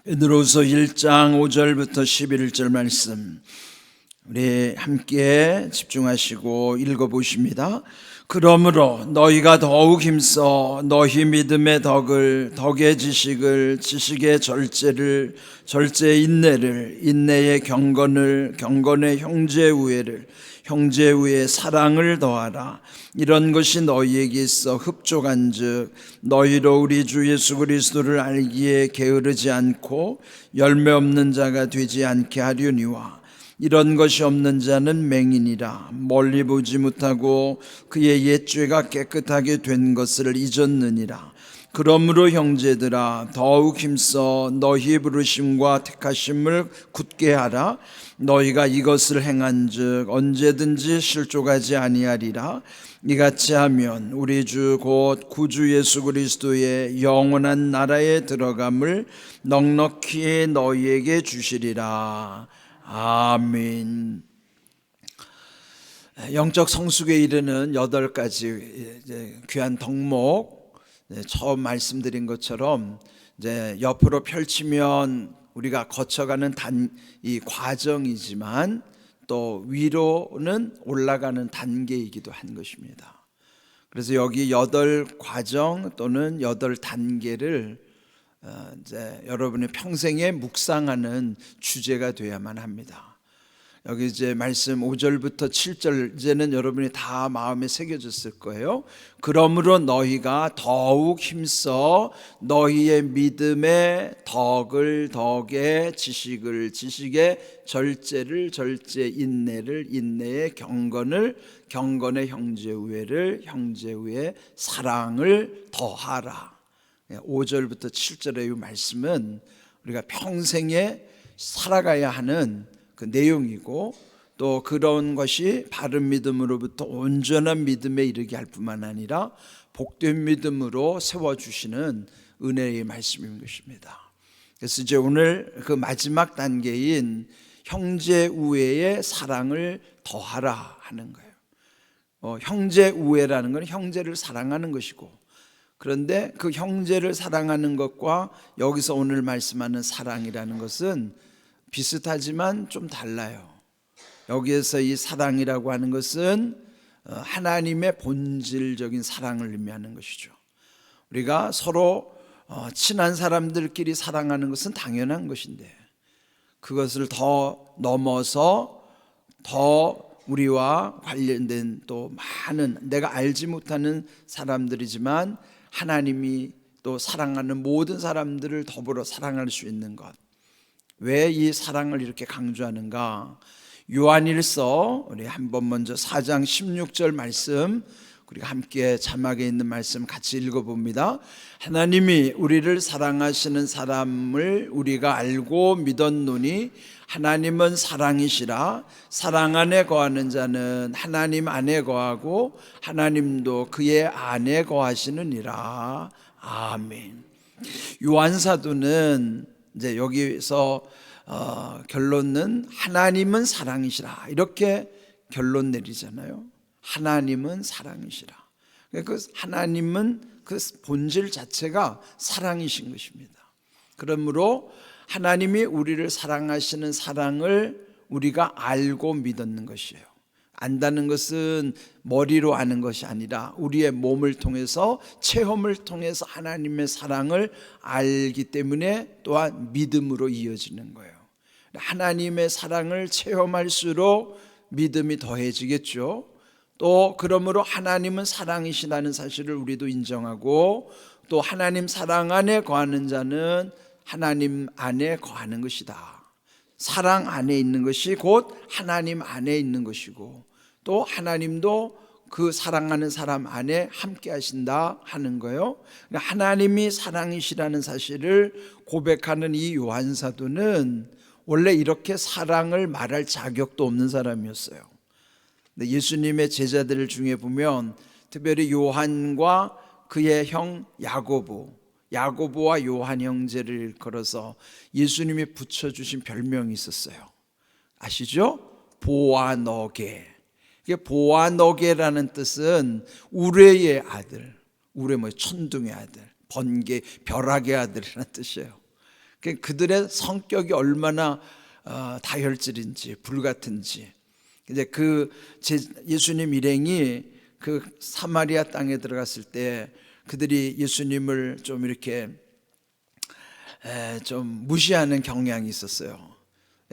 베드로후서 1장 5절부터 11절 말씀 우리 함께 집중하시고 읽어보십니다. 그러므로 너희가 더욱 힘써 너희 믿음의 덕의 지식을, 지식의 절제를, 절제의 인내를, 인내의 경건을, 경건의 형제우애를, 형제우애의 사랑을 더하라. 이런 것이 너희에게 있어 흡족한즉 너희로 우리 주 예수 그리스도를 알기에 게으르지 않고 열매 없는 자가 되지 않게 하려니와. 이런 것이 없는 자는 맹인이라. 멀리 보지 못하고 그의 옛 죄가 깨끗하게 된 것을 잊었느니라. 그러므로 형제들아 더욱 힘써 너희 부르심과 택하심을 굳게 하라. 너희가 이것을 행한즉 언제든지 실족하지 아니하리라. 이같이 하면 우리 주 곧 구주 예수 그리스도의 영원한 나라에 들어감을 넉넉히 너희에게 주시리라. 아멘. 영적 성숙에 이르는 8가지 귀한 덕목, 처음 말씀드린 것처럼 이제 옆으로 펼치면 우리가 거쳐가는 이 과정이지만 또 위로는 올라가는 단계이기도 한 것입니다. 그래서 여기 8과정 또는 8단계를 이제 여러분의 평생에 묵상하는 주제가 되어야만 합니다. 여기 이제 말씀 5절부터 7절 이제는 여러분이 다 마음에 새겨졌을 거예요. 그러므로 너희가 더욱 힘써 너희의 믿음의 덕의 지식을, 지식의 절제를, 절제 인내를, 인내의 경건을, 경건의 형제우애를, 형제우애의 사랑을 더하라. 5절부터 7절의 이 말씀은 우리가 평생에 살아가야 하는 그 내용이고 또 그런 것이 바른 믿음으로부터 온전한 믿음에 이르게 할 뿐만 아니라 복된 믿음으로 세워주시는 은혜의 말씀인 것입니다. 그래서 이제 오늘 그 마지막 단계인 형제우애의 사랑을 더하라 하는 거예요. 형제우애라는 건 형제를 사랑하는 것이고, 그런데 그 형제를 사랑하는 것과 여기서 오늘 말씀하는 사랑이라는 것은 비슷하지만 좀 달라요. 여기에서 이 사랑이라고 하는 것은 하나님의 본질적인 사랑을 의미하는 것이죠. 우리가 서로 친한 사람들끼리 사랑하는 것은 당연한 것인데 그것을 더 넘어서 더 우리와 관련된 또 많은 내가 알지 못하는 사람들이지만 하나님이 또 사랑하는 모든 사람들을 더불어 사랑할 수 있는 것. 왜 이 사랑을 이렇게 강조하는가? 요한일서 우리 한번 먼저 4장 16절 말씀 우리가 함께 자막에 있는 말씀 같이 읽어봅니다. 하나님이 우리를 사랑하시는 사람을 우리가 알고 믿었노니 하나님은 사랑이시라. 사랑 안에 거하는 자는 하나님 안에 거하고 하나님도 그의 안에 거하시느니라. 아멘. 요한사도는 이제 여기서 결론은 하나님은 사랑이시라 이렇게 결론 내리잖아요. 하나님은 사랑이시라. 그 하나님은 그 본질 자체가 사랑이신 것입니다. 그러므로 하나님이 우리를 사랑하시는 사랑을 우리가 알고 믿었는 것이에요. 안다는 것은 머리로 아는 것이 아니라 우리의 몸을 통해서 체험을 통해서 하나님의 사랑을 알기 때문에 또한 믿음으로 이어지는 거예요. 하나님의 사랑을 체험할수록 믿음이 더해지겠죠. 또 그러므로 하나님은 사랑이시라는 사실을 우리도 인정하고 또 하나님 사랑 안에 거하는 자는 하나님 안에 거하는 것이다. 사랑 안에 있는 것이 곧 하나님 안에 있는 것이고 또 하나님도 그 사랑하는 사람 안에 함께 하신다 하는 거예요. 하나님이 사랑이시라는 사실을 고백하는 이 요한사도는 원래 이렇게 사랑을 말할 자격도 없는 사람이었어요. 예수님의 제자들 중에 보면 특별히 요한과 그의 형 야고보와 요한 형제를 일컬어서 예수님이 붙여주신 별명이 있었어요. 아시죠? 보아너게. 보아너게라는 뜻은 우레의 아들, 우레 천둥의 아들, 번개, 벼락의 아들이라는 뜻이에요. 그들의 성격이 얼마나 다혈질인지 불같은지. 이제 예수님 일행이 그 사마리아 땅에 들어갔을 때 그들이 예수님을 좀 이렇게 좀 무시하는 경향이 있었어요.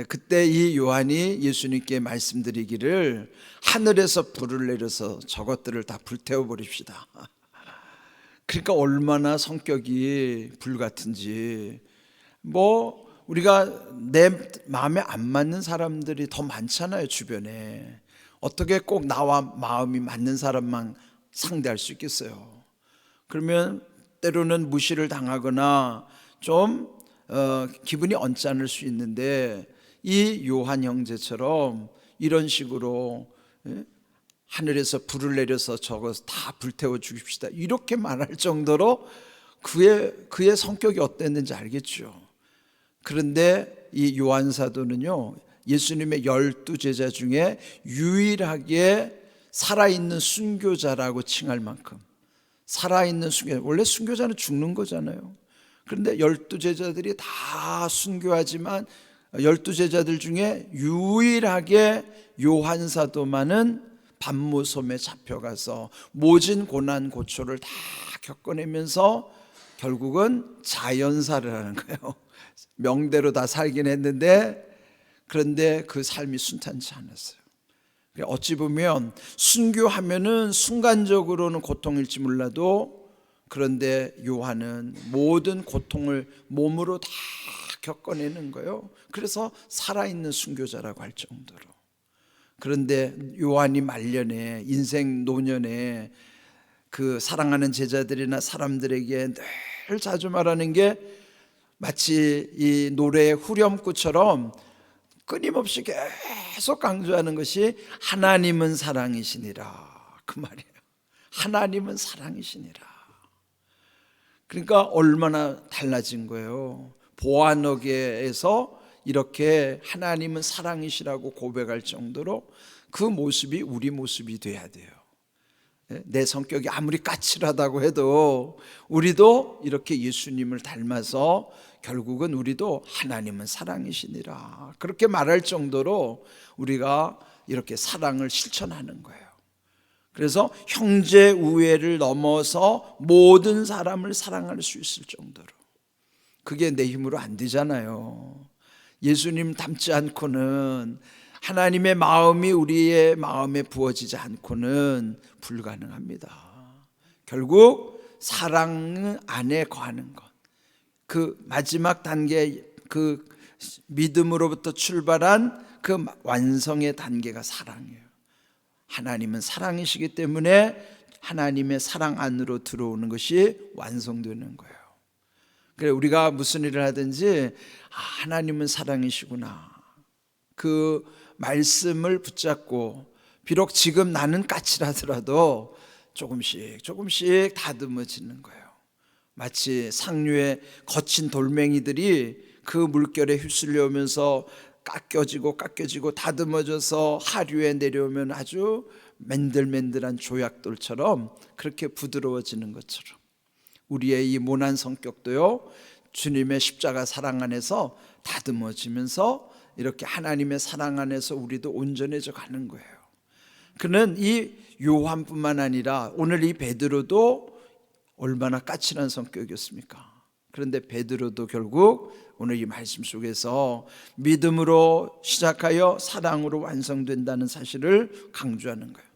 그때 이 요한이 예수님께 말씀드리기를 하늘에서 불을 내려서 저것들을 다 불태워 버립시다. 그러니까 얼마나 성격이 불같은지. 우리가 내 마음에 안 맞는 사람들이 더 많잖아요, 주변에. 어떻게 꼭 나와 마음이 맞는 사람만 상대할 수 있겠어요? 그러면 때로는 무시를 당하거나 좀 기분이 언짢을 수 있는데, 이 요한 형제처럼 이런 식으로 하늘에서 불을 내려서 저거 다 불태워 주십시다 이렇게 말할 정도로 그의 성격이 어땠는지 알겠죠. 그런데 이 요한 사도는요, 예수님의 12제자 중에 유일하게 살아있는 순교자라고 칭할 만큼, 살아있는 순교자, 원래 순교자는 죽는 거잖아요. 그런데 12제자들이 다 순교하지만 12제자들 중에 유일하게 요한 사도만은 밤모섬에 잡혀가서 모진 고난 고초를 다 겪어내면서 결국은 자연사를 하는 거예요. 명대로 다 살긴 했는데, 그런데 그 삶이 순탄치 않았어요. 어찌 보면 순교하면은 순간적으로는 고통일지 몰라도, 그런데 요한은 모든 고통을 몸으로 다 겪어내는 거예요. 그래서 살아있는 순교자라고 할 정도로. 그런데 요한이 말년에, 인생 노년에 그 사랑하는 제자들이나 사람들에게 늘 자주 말하는 게 마치 이 노래의 후렴구처럼 끊임없이 계속 강조하는 것이 하나님은 사랑이시니라, 그 말이에요. 하나님은 사랑이시니라. 그러니까 얼마나 달라진 거예요. 보아너게에서 이렇게 하나님은 사랑이시라고 고백할 정도로 그 모습이 우리 모습이 돼야 돼요. 내 성격이 아무리 까칠하다고 해도 우리도 이렇게 예수님을 닮아서 결국은 우리도 하나님은 사랑이시니라 그렇게 말할 정도로 우리가 이렇게 사랑을 실천하는 거예요. 그래서 형제 우애를 넘어서 모든 사람을 사랑할 수 있을 정도로. 그게 내 힘으로 안 되잖아요. 예수님 닮지 않고는, 하나님의 마음이 우리의 마음에 부어지지 않고는 불가능합니다. 결국 사랑 안에 거하는 것, 그 마지막 단계, 그 믿음으로부터 출발한 그 완성의 단계가 사랑이에요. 하나님은 사랑이시기 때문에 하나님의 사랑 안으로 들어오는 것이 완성되는 거예요. 그래, 우리가 무슨 일을 하든지 하나님은 사랑이시구나, 그 말씀을 붙잡고, 비록 지금 나는 까칠하더라도 조금씩 조금씩 다듬어지는 거예요. 마치 상류의 거친 돌멩이들이 그 물결에 휩쓸려오면서 깎여지고 다듬어져서 하류에 내려오면 아주 맨들맨들한 조약돌처럼 그렇게 부드러워지는 것처럼, 우리의 이 모난 성격도요, 주님의 십자가 사랑 안에서 다듬어지면서 이렇게 하나님의 사랑 안에서 우리도 온전해져 가는 거예요. 그는 이 요한뿐만 아니라 오늘 이 베드로도 얼마나 까칠한 성격이었습니까? 그런데 베드로도 결국 오늘 이 말씀 속에서 믿음으로 시작하여 사랑으로 완성된다는 사실을 강조하는 거예요.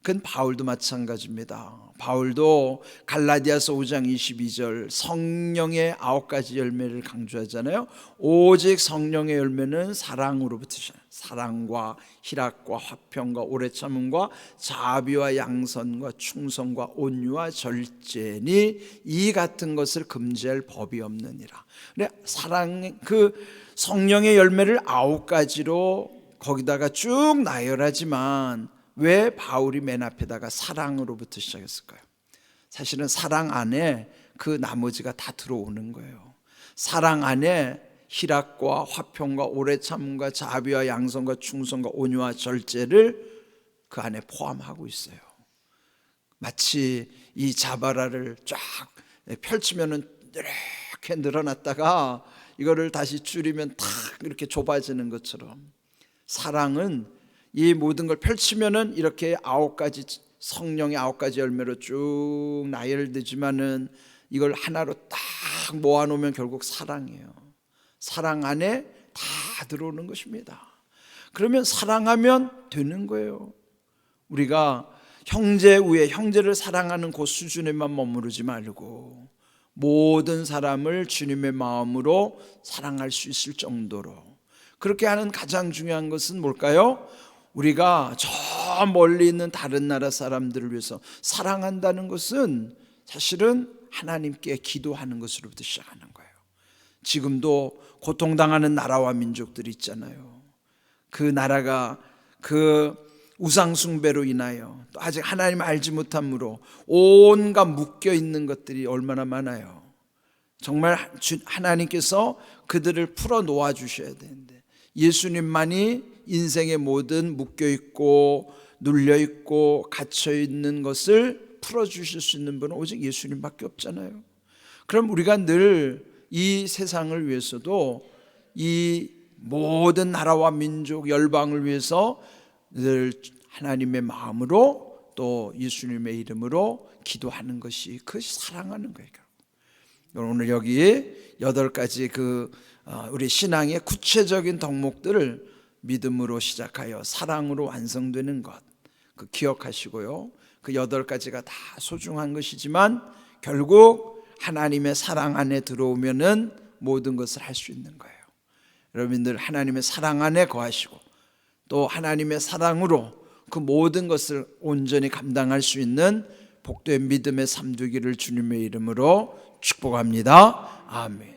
그건 바울도 마찬가지입니다. 바울도 갈라디아서 5장 22절 성령의 9가지 열매를 강조하잖아요. 오직 성령의 열매는 사랑으로부터, 사랑과 희락과 화평과 오래 참음과 자비와 양선과 충성과 온유와 절제니 이 같은 것을 금지할 법이 없느니라. 근데 사랑, 그 성령의 열매를 9가지로 거기다가 쭉 나열하지만 왜 바울이 맨 앞에다가 사랑으로부터 시작했을까요? 사실은 사랑 안에 그 나머지가 다 들어오는 거예요. 사랑 안에 희락과 화평과 오래 참음과 자비와 양선과 충성과 온유와 절제를 그 안에 포함하고 있어요. 마치 이 자바라를 쫙 펼치면은 이렇게 늘어났다가 이거를 다시 줄이면 탁 이렇게 좁아지는 것처럼 사랑은 이 모든 걸 펼치면은 이렇게 9가지 성령의 9가지 열매로 쭉 나열되지만은 이걸 하나로 딱 모아놓으면 결국 사랑이에요. 사랑 안에 다 들어오는 것입니다. 그러면 사랑하면 되는 거예요. 우리가 형제 위에 형제를 사랑하는 그 수준에만 머무르지 말고 모든 사람을 주님의 마음으로 사랑할 수 있을 정도로, 그렇게 하는 가장 중요한 것은 뭘까요? 우리가 저 멀리 있는 다른 나라 사람들을 위해서 사랑한다는 것은 사실은 하나님께 기도하는 것으로부터 시작하는 거예요. 지금도 고통당하는 나라와 민족들이 있잖아요. 그 나라가 그 우상 숭배로 인하여 또 아직 하나님 알지 못함으로 온갖 묶여 있는 것들이 얼마나 많아요. 정말 하나님께서 그들을 풀어 놓아 주셔야 되는데 예수님만이 인생의 모든 묶여 있고 눌려 있고 갇혀 있는 것을 풀어 주실 수 있는 분은 오직 예수님밖에 없잖아요. 그럼 우리가 늘 이 세상을 위해서도 이 모든 나라와 민족 열방을 위해서 늘 하나님의 마음으로 또 예수님의 이름으로 기도하는 것이 그것이 사랑하는 거예요. 오늘 여기 8가지 우리 신앙의 구체적인 덕목들을 믿음으로 시작하여 사랑으로 완성되는 것, 그 기억하시고요. 그 8가지가 다 소중한 것이지만 결국 하나님의 사랑 안에 들어오면은 모든 것을 할 수 있는 거예요. 여러분들 하나님의 사랑 안에 거하시고 또 하나님의 사랑으로 그 모든 것을 온전히 감당할 수 있는 복된 믿음의 삶 되기를 주님의 이름으로 축복합니다. 아멘.